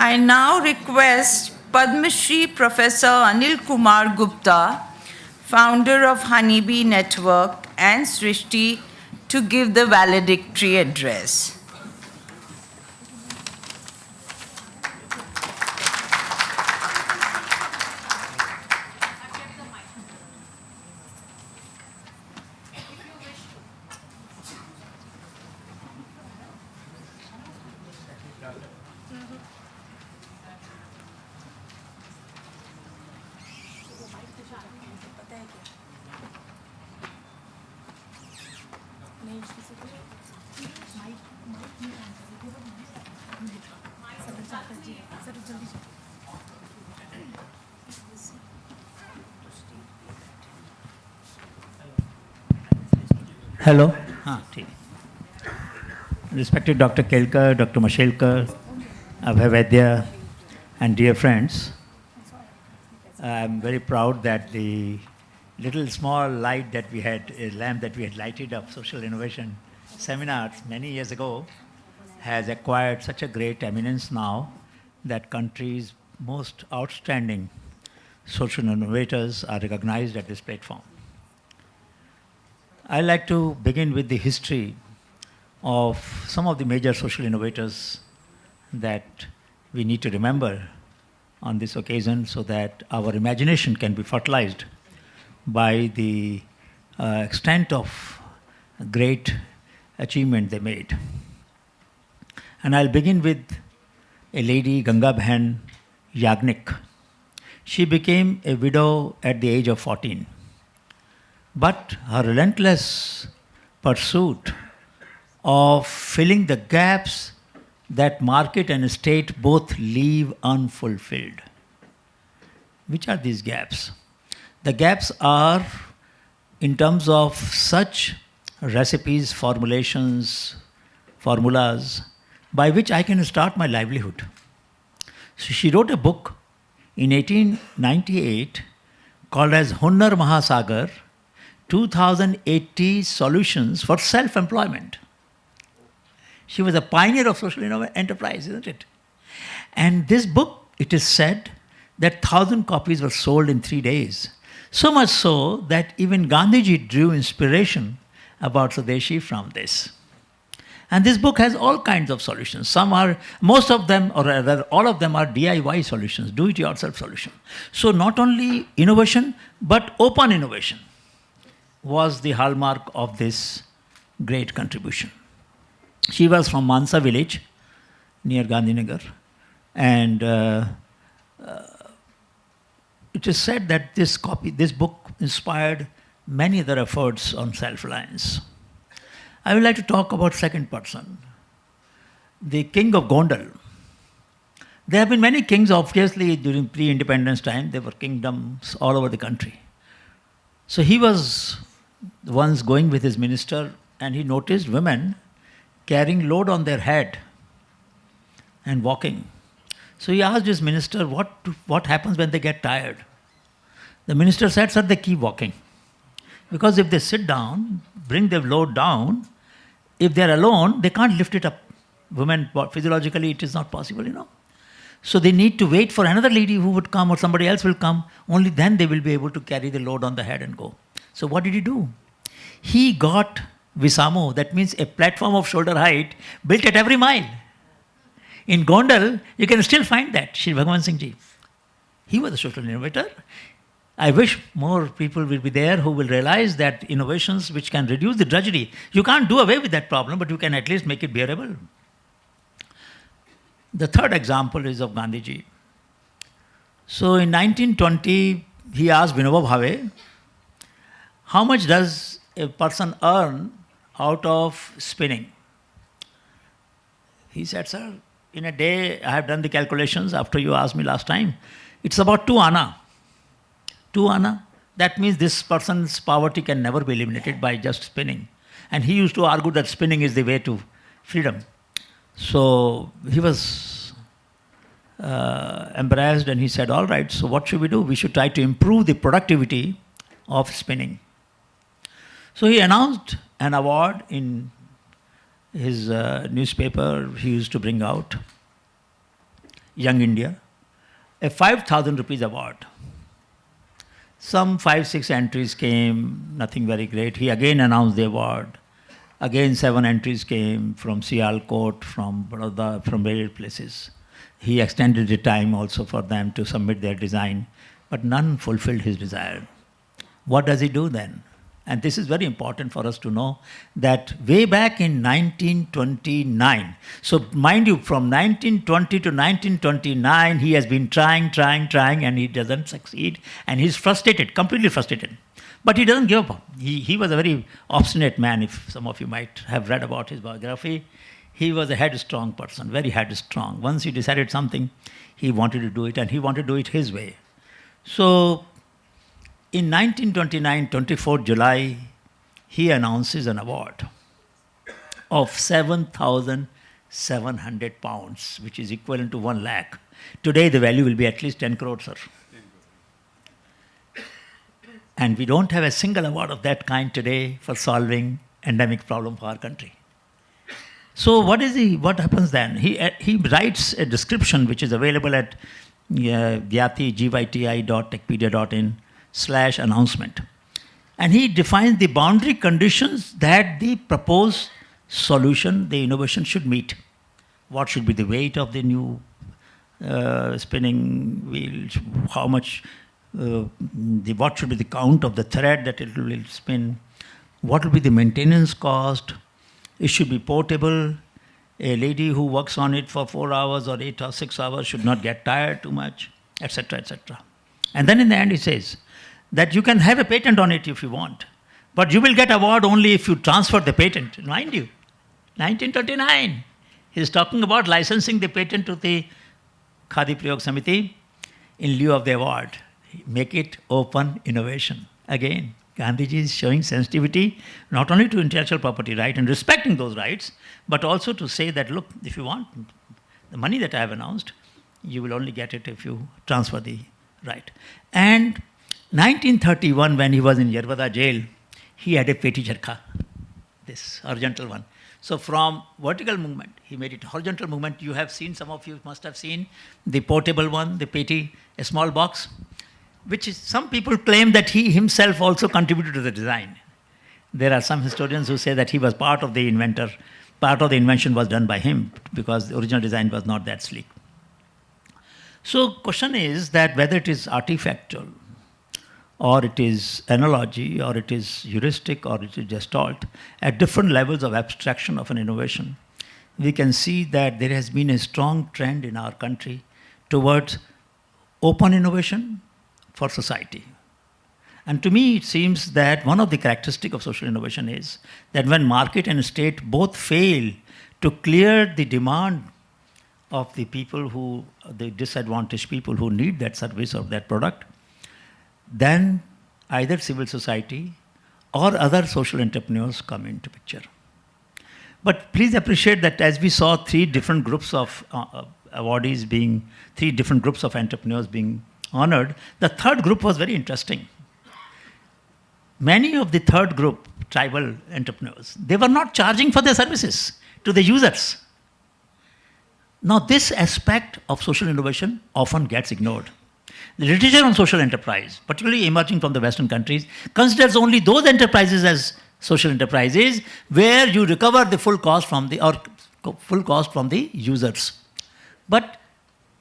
I now request Padma Shri Professor Anil Kumar Gupta, founder of Honeybee Network, and Srishti to give the valedictory address. Hello. Respected Dr. Kelkar, Dr. Mashelkar, Abhay and dear friends, I'm very proud that the little small light that we had, a lamp that we had lighted up social innovation seminars many years ago, has acquired such a great eminence now that country's most outstanding social innovators are recognized at this platform. I'd like to begin with the history of some of the major social innovators that we need to remember on this occasion so that our imagination can be fertilized by the extent of great achievement they made. And I'll begin with a lady, Ganga Bhen Yagnik. She became a widow at the age of 14. But her relentless pursuit of filling the gaps that market and state both leave unfulfilled. Which are these gaps? The gaps are in terms of such recipes, formulations, formulas by which I can start my livelihood. So she wrote a book in 1898 called as Hunnar Mahasagar, 2080 Solutions for Self-Employment. She was a pioneer of social enterprise, isn't it? And this book, it is said that 1,000 copies were sold in 3 days. So much so that even Gandhiji drew inspiration about Swadeshi from this. And this book has all kinds of solutions. Most of them, or rather all of them are DIY solutions, do-it-yourself solutions. So not only innovation, but open innovation was the hallmark of this great contribution. She was from Mansa village near Gandhinagar, and it is said that this book inspired many other efforts on self-reliance. I would like to talk about second person, the king of Gondal. There have been many kings, obviously, during pre-independence time. There were kingdoms all over the country. So he was once going with his minister, and he noticed women carrying load on their head and walking. So he asked his minister, what happens when they get tired? The minister said, sir, they keep walking. Because if they sit down, bring their load down, if they're alone, they can't lift it up. Women, physiologically, it is not possible, So they need to wait for another lady who would come or somebody else will come. Only then they will be able to carry the load on the head and go. So what did he do? He got Visamo, that means a platform of shoulder height, built at every mile. In Gondal, you can still find that, Shri Bhagwan Singh Ji. He was a social innovator. I wish more people will be there who will realize that innovations which can reduce the drudgery, you can't do away with that problem, but you can at least make it bearable. The third example is of Gandhiji. So in 1920, he asked Vinoba Bhave, how much does a person earn out of spinning? He said, sir, in a day, I have done the calculations after you asked me last time. It's about 2 anna. 2 anna, that means this person's poverty can never be eliminated by just spinning. And he used to argue that spinning is the way to freedom. So he was embarrassed and he said, all right, so what should we do? We should try to improve the productivity of spinning. So he announced an award in his newspaper he used to bring out. Young India, a 5,000 rupees award. Some 5-6 entries came, nothing very great. He again announced the award. Again 7 entries came from Sialkot, from Baroda, from various places. He extended the time also for them to submit their design, but none fulfilled his desire. What does he do then? And this is very important for us to know that way back in 1929, so mind you, from 1920 to 1929, he has been trying, and he doesn't succeed, and he's frustrated, completely frustrated. But he doesn't give up. He was a very obstinate man, if some of you might have read about his biography. He was a headstrong person, very headstrong. Once he decided something, he wanted to do it, and he wanted to do it his way. So in 1929, 24 July, he announces an award of 7,700 pounds, which is equivalent to 1 lakh. Today, the value will be at least 10 crores, sir. And we don't have a single award of that kind today for solving endemic problem for our country. So what happens then? He writes a description which is available at gyati.techpedia.in/announcement. And he defines the boundary conditions that the proposed solution, the innovation should meet. What should be the weight of the new spinning wheel? How much, what should be the count of the thread that it will spin? What will be the maintenance cost? It should be portable. A lady who works on it for 4 hours or 8 or 6 hours should not get tired too much, etc., etc. And then in the end he says that you can have a patent on it if you want, but you will get award only if you transfer the patent. Mind you, 1929, he's talking about licensing the patent to the Khadi Prayog Samiti in lieu of the award. Make it open innovation. Again, Gandhiji is showing sensitivity not only to intellectual property right and respecting those rights, but also to say that, look, if you want the money that I have announced, you will only get it if you transfer the right. And 1931, when he was in Yerwada jail, he had a peti charkha, this horizontal one. So from vertical movement, he made it horizontal movement. You have seen, some of you must have seen the portable one, the peti, a small box, which is, some people claim that he himself also contributed to the design. There are some historians who say that he was part of the inventor, part of the invention was done by him because the original design was not that sleek. So question is that whether it is artifactual, or it is analogy, or it is heuristic, or it is gestalt, at different levels of abstraction of an innovation, we can see that there has been a strong trend in our country towards open innovation for society. And to me, it seems that one of the characteristics of social innovation is that when market and state both fail to clear the demand of the people who, the disadvantaged people who need that service or that product, then either civil society or other social entrepreneurs come into picture. But please appreciate that as we saw 3 different groups of awardees being, 3 different groups of entrepreneurs being honored, the third group was very interesting. Many of the third group, tribal entrepreneurs, they were not charging for their services to the users. Now this aspect of social innovation often gets ignored. The literature on social enterprise, particularly emerging from the Western countries, considers only those enterprises as social enterprises where you recover the full cost from the, or full cost from the users. But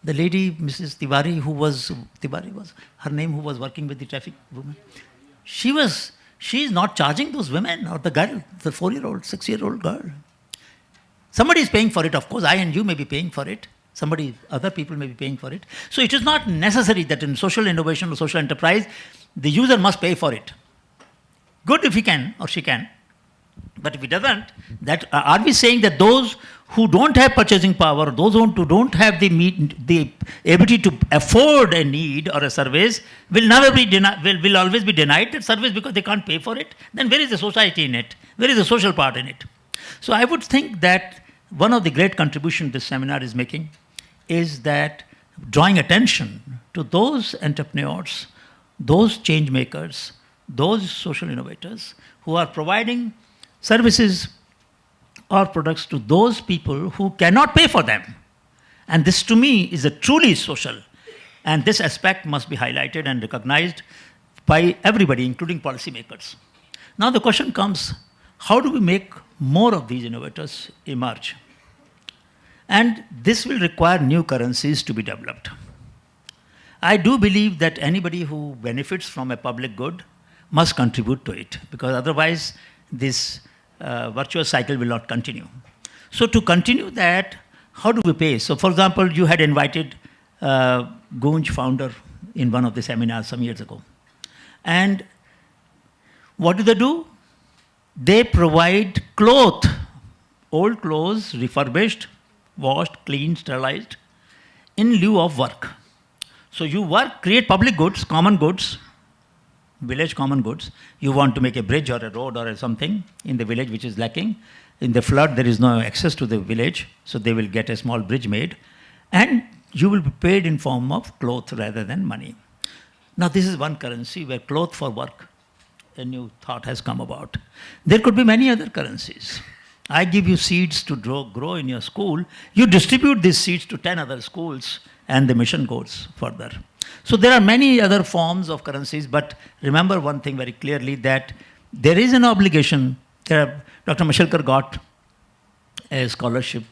the lady, Mrs. Tiwari, her name, who was working with the traffic woman, she is not charging those women or the girl, the 4-year-old, 6-year-old girl. Somebody is paying for it, of course, I and you may be paying for it. Other people may be paying for it. So it is not necessary that in social innovation or social enterprise, the user must pay for it. Good if he can or she can. But if he doesn't, are we saying that those who don't have purchasing power, those who don't have the ability to afford a need or a service will always be denied that service because they can't pay for it? Then where is the society in it? Where is the social part in it? So I would think that one of the great contributions this seminar is making is that drawing attention to those entrepreneurs, those change makers, those social innovators who are providing services or products to those people who cannot pay for them. And this to me is a truly social. And this aspect must be highlighted and recognized by everybody, including policymakers. Now the question comes, how do we make more of these innovators emerge? And this will require new currencies to be developed. I do believe that anybody who benefits from a public good must contribute to it, because otherwise this virtuous cycle will not continue. So to continue that, how do we pay? So for example, you had invited Gunj founder in one of the seminars some years ago. And what do? They provide cloth, old clothes, refurbished, washed, cleaned, sterilized, in lieu of work. So you work, create public goods, common goods, village common goods. You want to make a bridge or a road or something in the village which is lacking. In the flood, there is no access to the village, so they will get a small bridge made. And you will be paid in form of cloth rather than money. Now this is one currency where cloth for work, a new thought has come about. There could be many other currencies. I give you seeds to grow in your school. You distribute these seeds to 10 other schools and the mission goes further. So there are many other forms of currencies, but remember one thing very clearly, that there is an obligation. Dr. Mashelkar got a scholarship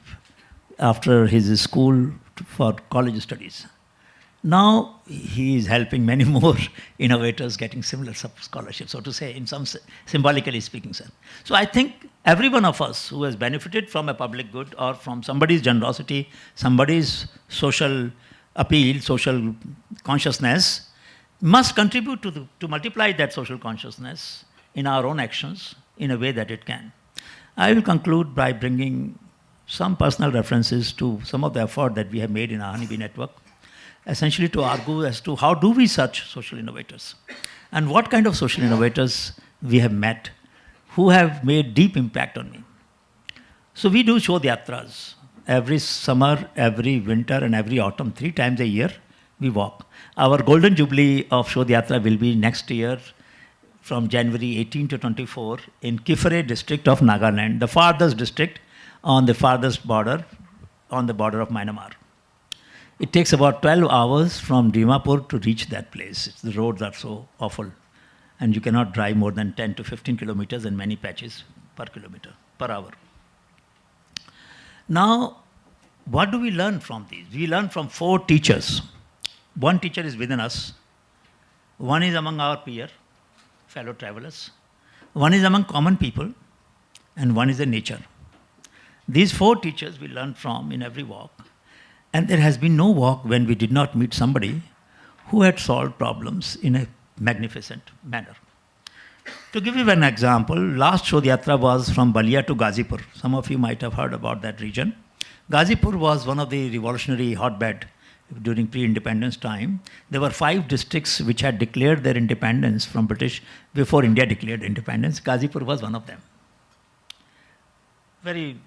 after his school for college studies. Now he is helping many more innovators getting similar scholarships, so to say, in some symbolically speaking sense. So I think every one of us who has benefited from a public good or from somebody's generosity, somebody's social appeal, social consciousness, must contribute to multiply that social consciousness in our own actions in a way that it can. I will conclude by bringing some personal references to some of the effort that we have made in our Honeybee network, essentially to argue as to how do we search social innovators and what kind of social innovators we have met who have made deep impact on me. So we do Shodh Yatras. Every summer, every winter and every autumn, 3 times a year, we walk. Our golden jubilee of Shodh Yatra will be next year from January 18 to 24 in Kifere district of Nagaland, the farthest district on the farthest border, on the border of Myanmar. It takes about 12 hours from Dimapur to reach that place. The roads are so awful. And you cannot drive more than 10 to 15 kilometers in many patches per kilometer, per hour. Now, what do we learn from these? We learn from 4 teachers. One teacher is within us. One is among our peer, fellow travelers. One is among common people. And one is in nature. These 4 teachers we learn from in every walk. And there has been no walk when we did not meet somebody who had solved problems in a magnificent manner. To give you an example, last Shodh Yatra was from Balia to Gazipur. Some of you might have heard about that region. Gazipur was one of the revolutionary hotbed during pre-independence time. There were 5 districts which had declared their independence from British before India declared independence. Gazipur was one of them. Very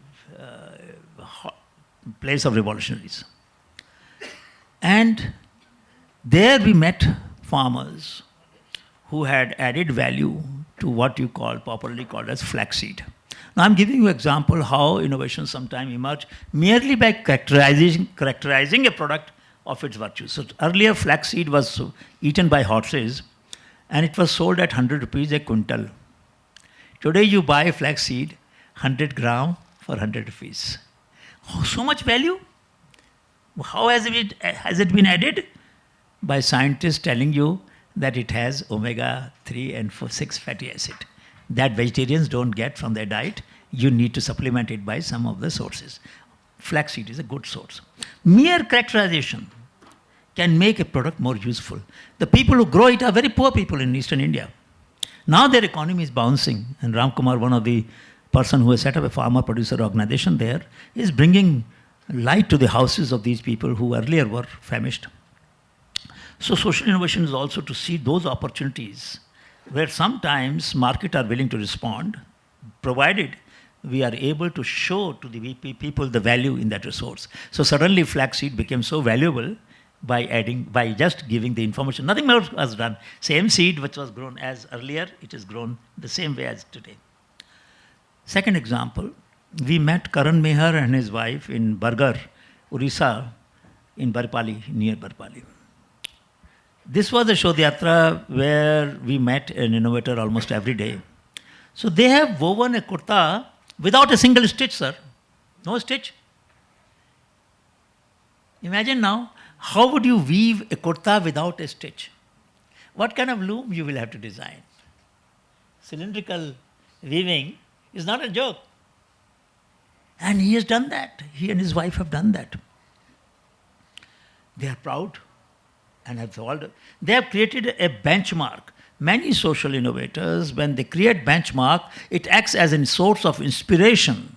hot place of revolutionaries. And there we met farmers who had added value to what you call, popularly called as flaxseed. Now I'm giving you an example how innovations sometimes emerge merely by characterizing a product of its virtues. So earlier flaxseed was eaten by horses and it was sold at 100 rupees a quintal. Today you buy flaxseed 100 gram for 100 rupees. Oh, so much value? How has it been added? By scientists telling you that it has omega-3 and 6 fatty acid. That vegetarians don't get from their diet. You need to supplement it by some of the sources. Flaxseed is a good source. Mere characterization can make a product more useful. The people who grow it are very poor people in Eastern India. Now their economy is bouncing, and Ram Kumar, one of the person who has set up a farmer producer organization there, is bringing light to the houses of these people who earlier were famished. So social innovation is also to see those opportunities where sometimes markets are willing to respond, provided we are able to show to the people the value in that resource. So suddenly flaxseed became so valuable by just giving the information. Nothing more was done. Same seed which was grown as earlier, it is grown the same way as today. Second example, we met Karan Mehar and his wife in Bargar, Orissa, in Barpali, near Barpali. This was a Shodhyatra where we met an innovator almost every day. So they have woven a kurta without a single stitch, sir. No stitch. Imagine now, how would you weave a kurta without a stitch? What kind of loom you will have to design? Cylindrical weaving is not a joke. And he has done that. He and his wife have done that. They are proud and have solved. They have created a benchmark. Many social innovators, when they create benchmark, it acts as a source of inspiration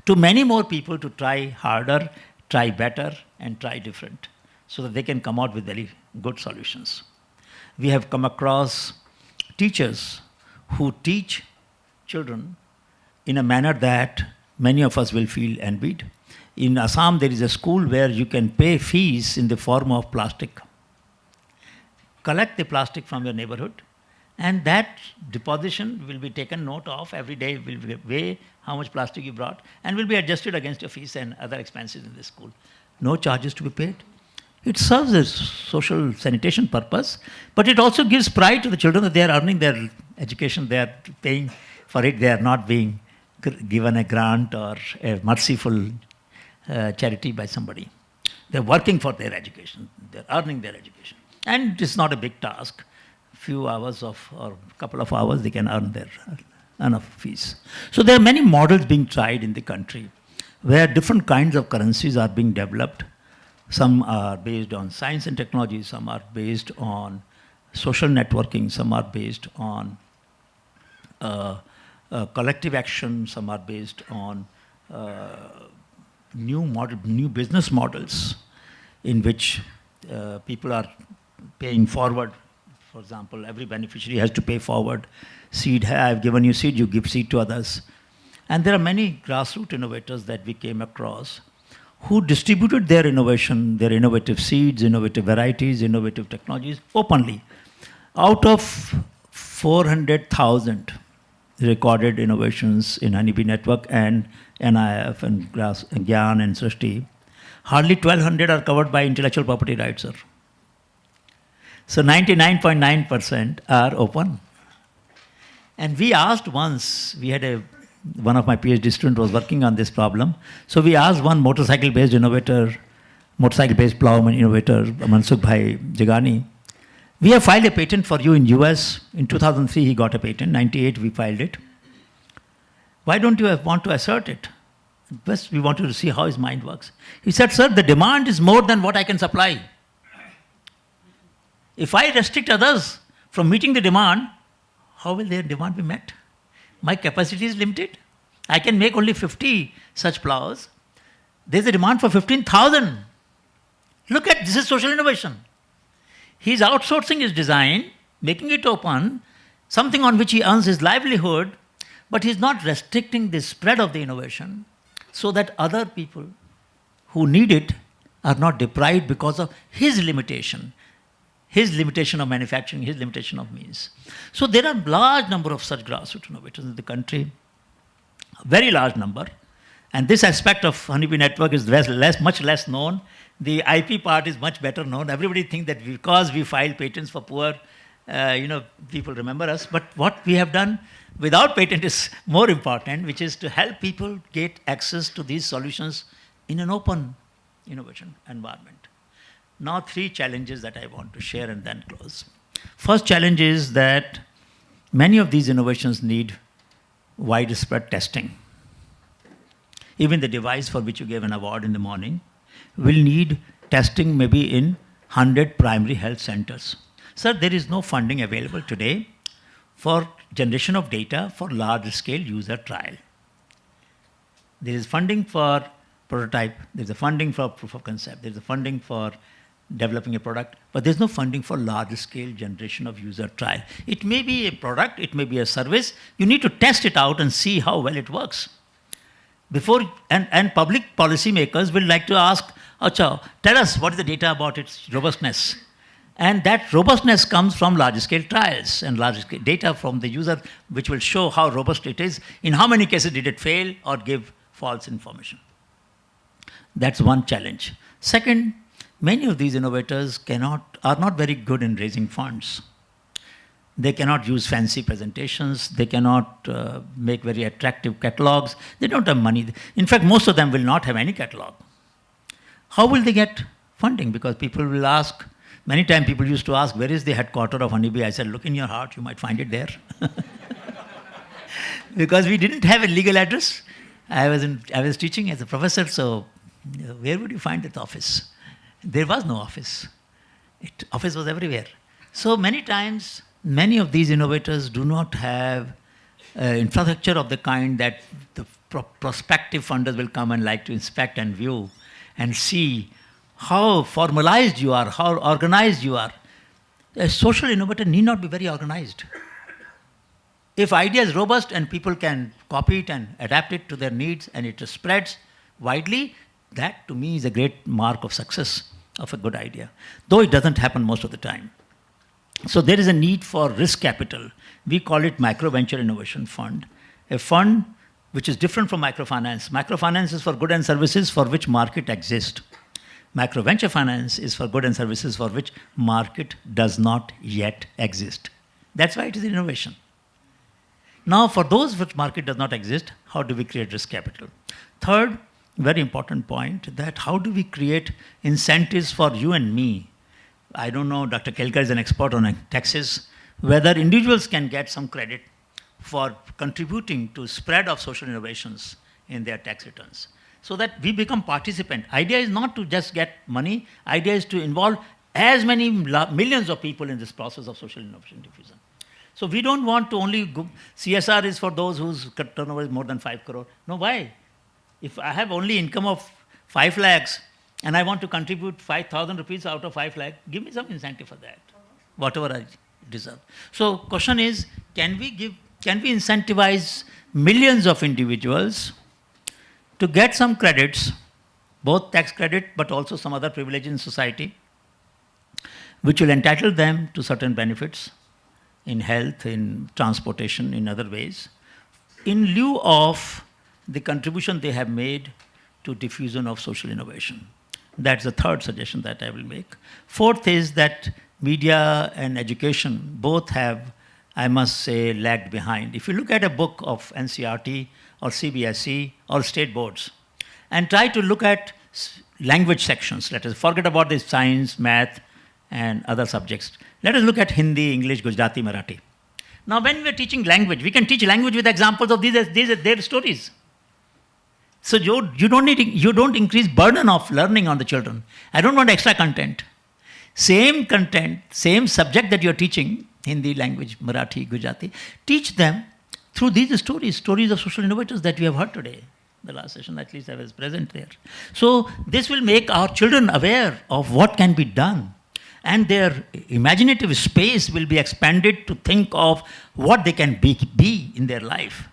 to many more people to try harder, try better, and try different, so that they can come out with very good solutions. We have come across teachers who teach children in a manner that many of us will feel envied. In Assam, there is a school where you can pay fees in the form of plastic. Collect the plastic from your neighborhood, and that deposition will be taken note of every day, will weigh how much plastic you brought, and will be adjusted against your fees and other expenses in the school. No charges to be paid. It serves a social sanitation purpose, but it also gives pride to the children that they are earning their education, they are paying for it, they are not being given a grant or a merciful charity by somebody. They're working for their education, they're earning their education. And it's not a big task. Few hours or a couple of hours, they can earn their enough fees. So there are many models being tried in the country where different kinds of currencies are being developed. Some are based on science and technology, some are based on social networking, some are based on collective action, some are based on new business models in which people are paying forward. For example, every beneficiary has to pay forward. Seed, I've given you seed, you give seed to others. And there are many grassroots innovators that we came across who distributed their innovation, their innovative seeds, innovative varieties, innovative technologies openly. Out of 400,000 recorded innovations in Honeybee Network and NIF and Gyan and Srishti, hardly 1,200 are covered by intellectual property rights, sir. So 99.9% are open. And we asked once, we had one of my PhD students was working on this problem. So we asked one motorcycle-based innovator, motorcycle-based plowman innovator, Mansukh Bhai Jagani, we have filed a patent for you in US. In 2003, he got a patent. 98, we filed it. Why don't you want to assert it? First, we wanted to see how his mind works. He said, sir, the demand is more than what I can supply. If I restrict others from meeting the demand, how will their demand be met? My capacity is limited. I can make only 50 such plows. There's a demand for 15,000. Look at, this is social innovation. He's outsourcing his design, making it open, something on which he earns his livelihood, but he's not restricting the spread of the innovation so that other people who need it are not deprived because of his limitation of manufacturing, his limitation of means. So there are large number of such grassroots innovators in the country, a very large number. And this aspect of Honeybee Network is much less known. The IP part is much better known. Everybody thinks that because we file patents for poor, people remember us. But what we have done without patent is more important, which is to help people get access to these solutions in an open innovation environment. Now, 3 challenges that I want to share and then close. First challenge is that many of these innovations need widespread testing. Even the device for which you gave an award in the morning will need testing maybe in 100 primary health centers. Sir, there is no funding available today for generation of data for large-scale user trial. There is funding for prototype, there is a funding for proof of concept, there is a funding for developing a product, but there's no funding for large-scale generation of user trial. It may be a product, it may be a service. You need to test it out and see how well it works. And public policy makers will like to ask, tell us what is the data about its robustness. And that robustness comes from large-scale trials and large-scale data from the user, which will show how robust it is, in how many cases did it fail or give false information. That's one challenge. Second, many of these innovators are not very good in raising funds. They cannot use fancy presentations. They cannot make very attractive catalogs. They don't have money. In fact, most of them will not have any catalog. How will they get funding? Because people will ask, many times people used to ask, where is the headquarters of Honeybee? I said, look in your heart, you might find it there. Because we didn't have a legal address. I was teaching as a professor, so where would you find that office? There was no office. Office was everywhere. So many times, many of these innovators do not have infrastructure of the kind that the prospective funders will come and like to inspect and view and see how formalized you are, how organized you are. A social innovator need not be very organized. If idea is robust and people can copy it and adapt it to their needs and it spreads widely, that to me is a great mark of success of a good idea, though it doesn't happen most of the time. So there is a need for risk capital. We call it Micro Venture Innovation Fund, a fund which is different from microfinance. Microfinance is for goods and services for which market exists. Micro venture finance is for goods and services for which market does not yet exist. That's why it is innovation. Now, for those which market does not exist, how do we create risk capital? Third, very important point, that how do we create incentives for you and me? I don't know, Dr. Kelkar is an expert on taxes, whether individuals can get some credit for contributing to spread of social innovations in their tax returns, so that we become participant. Idea is not to just get money, idea is to involve as many millions of people in this process of social innovation diffusion. So we don't want to only go, CSR is for those whose turnover is more than 5 crore. No, why? If I have only income of 5 lakhs and I want to contribute 5,000 rupees out of 5 lakh, give me some incentive for that, whatever I deserve. So question is, can we incentivize millions of individuals to get some credits, both tax credit but also some other privilege in society, which will entitle them to certain benefits in health, in transportation, in other ways, in lieu of the contribution they have made to diffusion of social innovation. That's the third suggestion that I will make. Fourth is that media and education both have, I must say, lagged behind. If you look at a book of NCERT or CBSE or state boards and try to look at language sections, let us forget about the science, math, and other subjects. Let us look at Hindi, English, Gujarati, Marathi. Now, when we are teaching language, we can teach language with examples of their stories. So you don't increase burden of learning on the children. I don't want extra content. Same content, same subject that you're teaching, Hindi language, Marathi, Gujarati, teach them through these stories of social innovators that we have heard today. The last session, at least I was present there. So this will make our children aware of what can be done. And their imaginative space will be expanded to think of what they can be in their life.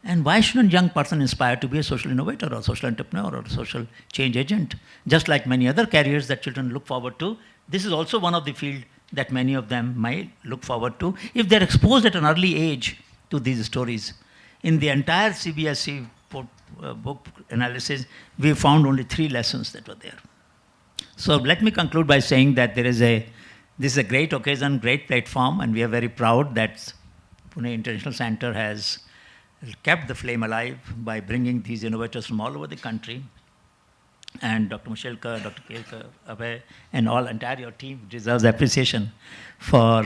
And why shouldn't a young person inspire to be a social innovator or social entrepreneur or social change agent? Just like many other careers that children look forward to, this is also one of the fields that many of them might look forward to if they're exposed at an early age to these stories. In the entire CBSE book analysis, we found only 3 lessons that were there. So let me conclude by saying that this is a great occasion, great platform, and we are very proud that Pune International Center has kept the flame alive by bringing these innovators from all over the country. And Dr. Mushelkar, Dr. Kelkar, Abhay, and all entire team deserves appreciation for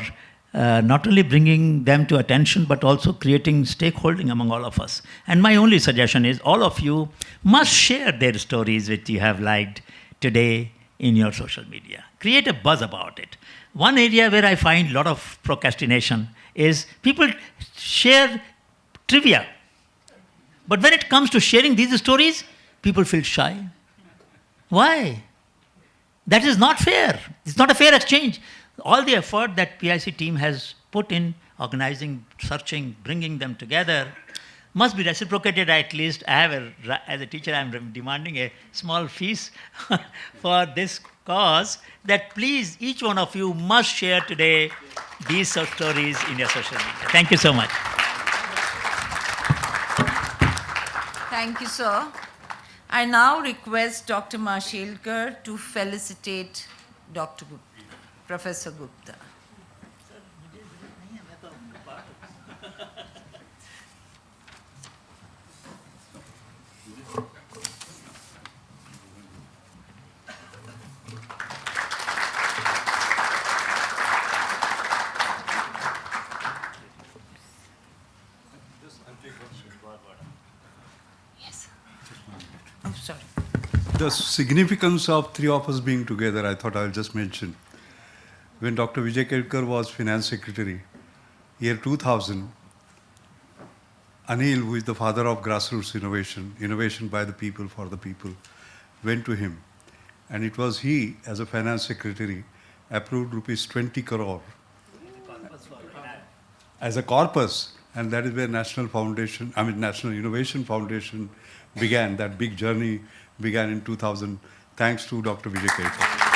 not only bringing them to attention, but also creating stakeholding among all of us. And my only suggestion is all of you must share their stories which you have liked today in your social media. Create a buzz about it. One area where I find a lot of procrastination is people share trivia. But when it comes to sharing these stories, people feel shy. Why? That is not fair. It's not a fair exchange. All the effort that PIC team has put in organizing, searching, bringing them together must be reciprocated. At least as a teacher, I'm demanding a small fees for this cause, that please, each one of you must share today these stories in your social media. Thank you so much. Thank you, sir. I now request Dr. Mashelkar to felicitate Dr. Gupta, Professor Gupta. Yes. Oh, sorry. The significance of three of us being together, I thought I'll just mention. When Dr. Vijay Kelkar was Finance Secretary, year 2000, Anil, who is the father of grassroots innovation, innovation by the people for the people, went to him. And it was he, as a Finance Secretary, approved rupees 20 crore as a corpus. And that is where National Innovation Foundation began. That big journey began in 2000, thanks to Dr. Vijay Kelkar.